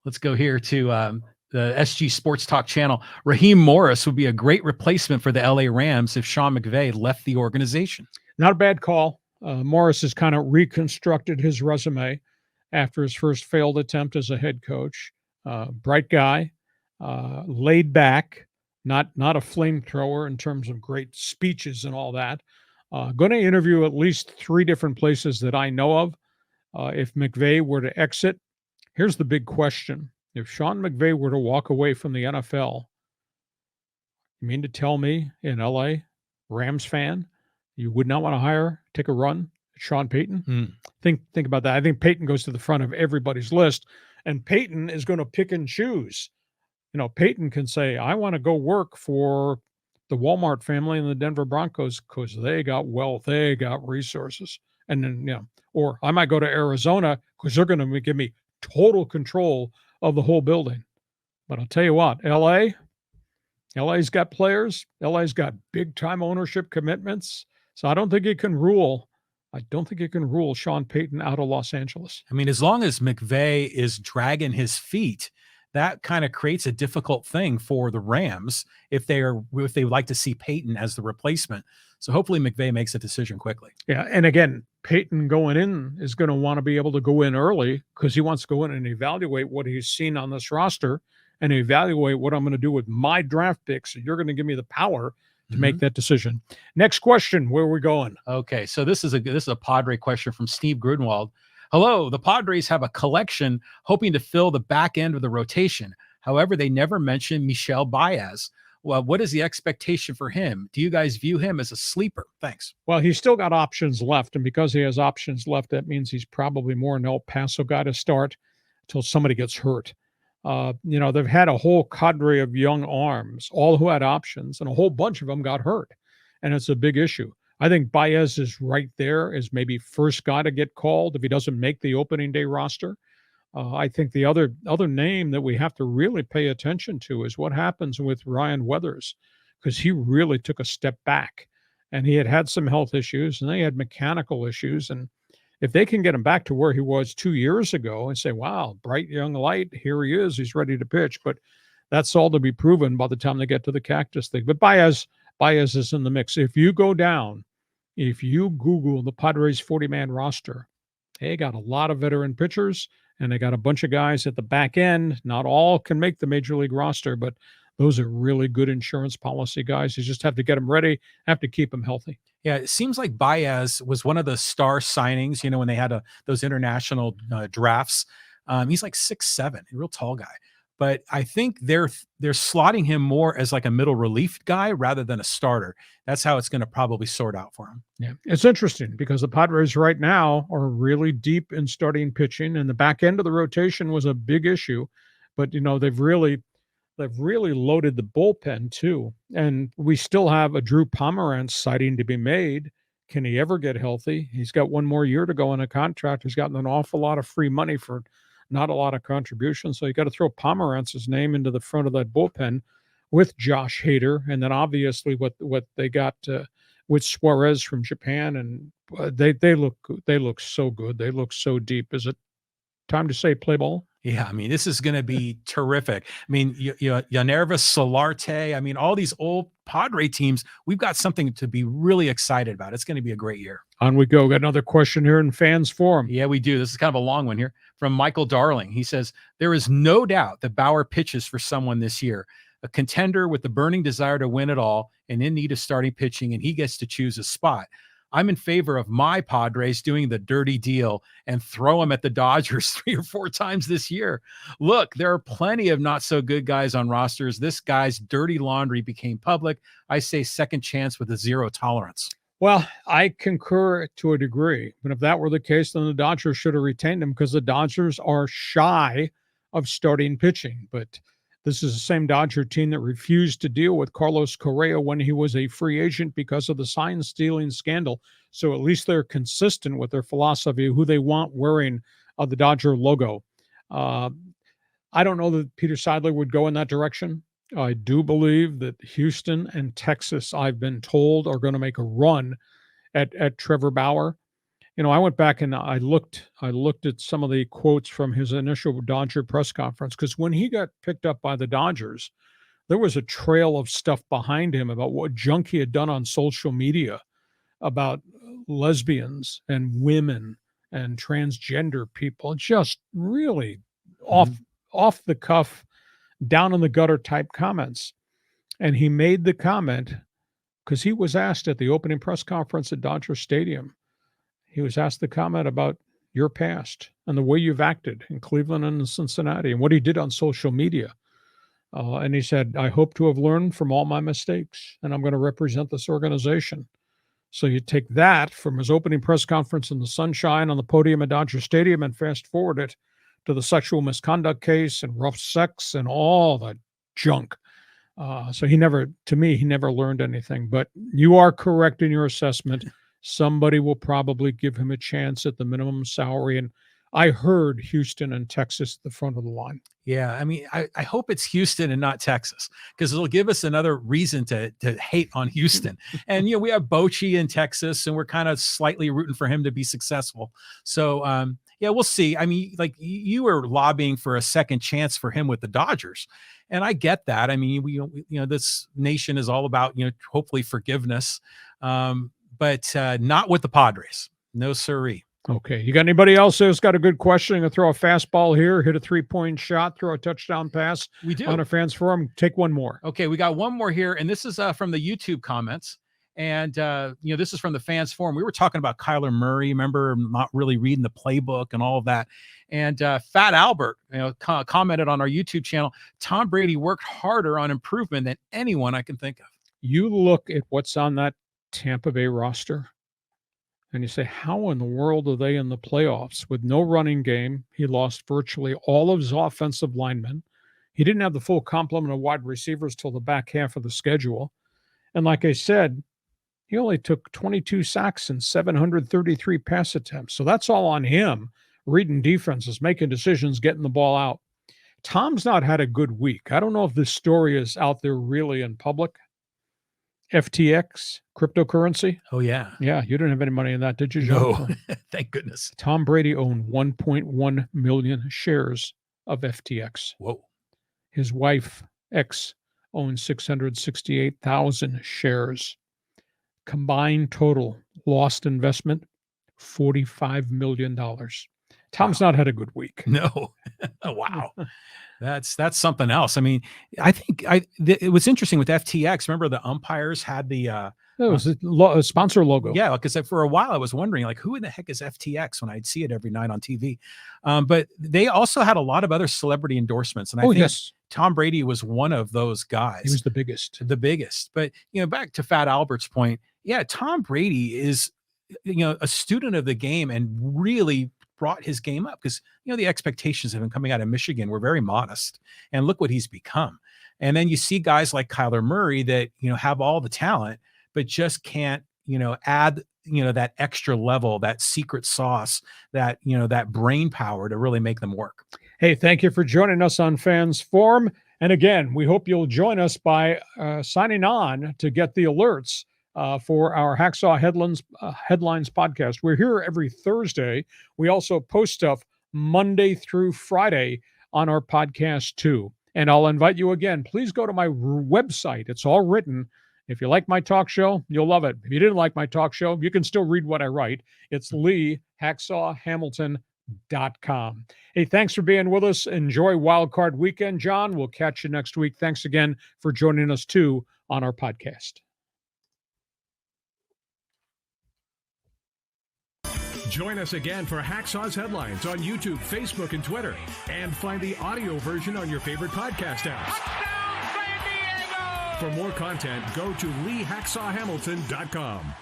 Let's go here to the SG Sports Talk channel. Raheem Morris would be a great replacement for the LA Rams if Sean McVay left the organization. Not a bad call. Morris has kind of reconstructed his resume after his first failed attempt as a head coach. Bright guy, laid back, not a flamethrower in terms of great speeches and all that. Going to interview at least 3 different places that I know of. If McVay were to exit, here's the big question. If Sean McVay were to walk away from the NFL, you mean to tell me in LA, Rams fan, you would not want to take a run at Sean Payton? Think about that. I think Payton goes to the front of everybody's list, and Payton is going to pick and choose. Payton can say, I want to go work for the Walmart family and the Denver Broncos because they got wealth, they got resources. And then, or I might go to Arizona because they're going to give me total control of the whole building. But I'll tell you what, LA's got players. LA's got big time ownership commitments. So I don't think it can rule Sean Payton out of Los Angeles. I mean, as long as McVay is dragging his feet, that kind of creates a difficult thing for the Rams if they would like to see Payton as the replacement. So hopefully McVay makes a decision quickly. Yeah, and again, Payton going in is going to want to be able to go in early because he wants to go in and evaluate what he's seen on this roster and evaluate what I'm going to do with my draft picks. So you're going to give me the power to make that decision. Next question, where are we going? Okay, so this is a Padre question from Steve Grunwald. Hello, the Padres have a collection hoping to fill the back end of the rotation. However, they never mention Michel Baez. Well, what is the expectation for him? Do you guys view him as a sleeper? Thanks. Well, he's still got options left, and because he has options left, that means he's probably more an El Paso guy to start until somebody gets hurt. They've had a whole cadre of young arms, all who had options, and a whole bunch of them got hurt, and it's a big issue. I think Baez is right there as maybe first guy to get called if he doesn't make the opening day roster. I think the other name that we have to really pay attention to is what happens with Ryan Weathers, because he really took a step back, and he had some health issues, and they had mechanical issues. And if they can get him back to where he was 2 years ago and say, wow, bright young light, here he is, he's ready to pitch. But that's all to be proven by the time they get to the Cactus thing. But Baez is in the mix. If you Google the Padres 40-man roster, they got a lot of veteran pitchers, and they got a bunch of guys at the back end. Not all can make the major league roster, but those are really good insurance policy guys. You just have to get them ready, have to keep them healthy. Yeah, it seems like Baez was one of the star signings, when they had those international drafts. He's like 6'7", a real tall guy. But I think they're slotting him more as like a middle relief guy rather than a starter. That's how it's going to probably sort out for him. Yeah, it's interesting because the Padres right now are really deep in starting pitching, and the back end of the rotation was a big issue. But they've really loaded the bullpen too, and we still have a Drew Pomeranz sighting to be made. Can he ever get healthy? He's got 1 more year to go on a contract. He's gotten an awful lot of free money for not a lot of contributions. So you got to throw Pomeranz's name into the front of that bullpen with Josh Hader. And then obviously what they got with Suarez from Japan. And they look so good. They look so deep. Is it time to say play ball? Yeah, I mean, this is going to be terrific. I mean, Yannerva, Solarte, I mean, all these old Padre teams, we've got something to be really excited about. It's going to be a great year. On we go. Got another question here in Fans Forum. Yeah, we do. This is kind of a long one here from Michael Darling. He says, there is no doubt that Bauer pitches for someone this year, a contender with the burning desire to win it all and in need of starting pitching, and he gets to choose a spot. I'm in favor of my Padres doing the dirty deal and throw them at the Dodgers 3 or 4 times this year. Look, there are plenty of not so good guys on rosters. This guy's dirty laundry became public. I say second chance with a 0 tolerance. Well, I concur to a degree. But if that were the case, then the Dodgers should have retained him because the Dodgers are shy of starting pitching. But this is the same Dodger team that refused to deal with Carlos Correa when he was a free agent because of the sign-stealing scandal. So at least they're consistent with their philosophy of who they want wearing the Dodger logo. I don't know that Peter Seidler would go in that direction. I do believe that Houston and Texas, I've been told, are going to make a run at Trevor Bauer. I went back and I looked at some of the quotes from his initial Dodger press conference, because when he got picked up by the Dodgers, there was a trail of stuff behind him about what junk he had done on social media about lesbians and women and transgender people. Just really off the cuff, down in the gutter type comments. And he made the comment because he was asked at the opening press conference at Dodger Stadium. He was asked the comment about your past and the way you've acted in Cleveland and in Cincinnati and what he did on social media. And he said, I hope to have learned from all my mistakes, and I'm going to represent this organization. So you take that from his opening press conference in the sunshine on the podium at Dodger Stadium and fast forward it to the sexual misconduct case and rough sex and all the junk. So he never learned anything. But you are correct in your assessment. Somebody will probably give him a chance at the minimum salary. And I heard Houston and Texas at the front of the line. Yeah, I mean, I hope it's Houston and not Texas, because it'll give us another reason to hate on Houston. And, we have Bochy in Texas, and we're kind of slightly rooting for him to be successful. So, yeah, we'll see. I mean, like, you were lobbying for a second chance for him with the Dodgers. And I get that. I mean, this nation is all about, hopefully forgiveness, but not with the Padres. No siree. Okay. You got anybody else who's got a good question? I'm going to throw a fastball here, hit a 3-point shot, throw a touchdown pass. We do. On a fans forum. Take one more. Okay. We got one more here. And this is from the YouTube comments. And, this is from the fans forum. We were talking about Kyler Murray, remember, not really reading the playbook and all of that. And Fat Albert, commented on our YouTube channel, Tom Brady worked harder on improvement than anyone I can think of. You look at what's on that Tampa Bay roster, and you say, how in the world are they in the playoffs with no running game? He lost virtually all of his offensive linemen. He didn't have the full complement of wide receivers till the back half of the schedule. And like I said, he only took 22 sacks and 733 pass attempts. So that's all on him, reading defenses, making decisions, getting the ball out. Tom's not had a good week. I don't know if this story is out there really in public. FTX, cryptocurrency. Oh, yeah. Yeah, you didn't have any money in that, did you, John? No, thank goodness. Tom Brady owned 1.1 million shares of FTX. Whoa. His wife, X, owned 668,000 shares. Combined total lost investment, $45 million. Tom's not had a good week. No. Wow. That's something else. I mean, I think it was interesting with FTX. Remember the umpires had the it was a sponsor logo. Yeah, because for a while I was wondering, like, who in the heck is FTX when I'd see it every night on TV. But they also had a lot of other celebrity endorsements, and I think Tom Brady was one of those guys. He was the biggest. But back to Fat Albert's point, yeah, Tom Brady is a student of the game and really brought his game up, because the expectations of him coming out of Michigan were very modest, and look what he's become. And then you see guys like Kyler Murray that have all the talent but just can't add that extra level, that secret sauce, that that brain power to really make them work. Hey, thank you for joining us on Fans Forum. And again, we hope you'll join us by signing on to get the alerts for our Hacksaw Headlines podcast. We're here every Thursday. We also post stuff Monday through Friday on our podcast too. And I'll invite you again, please go to my website. It's all written. If you like my talk show, you'll love it. If you didn't like my talk show, you can still read what I write. It's LeeHacksawHamilton.com. Hey, thanks for being with us. Enjoy Wild Card Weekend, John. We'll catch you next week. Thanks again for joining us too on our podcast. Join us again for Hacksaw's Headlines on YouTube, Facebook, and Twitter. And find the audio version on your favorite podcast apps. For more content, go to LeeHacksawHamilton.com.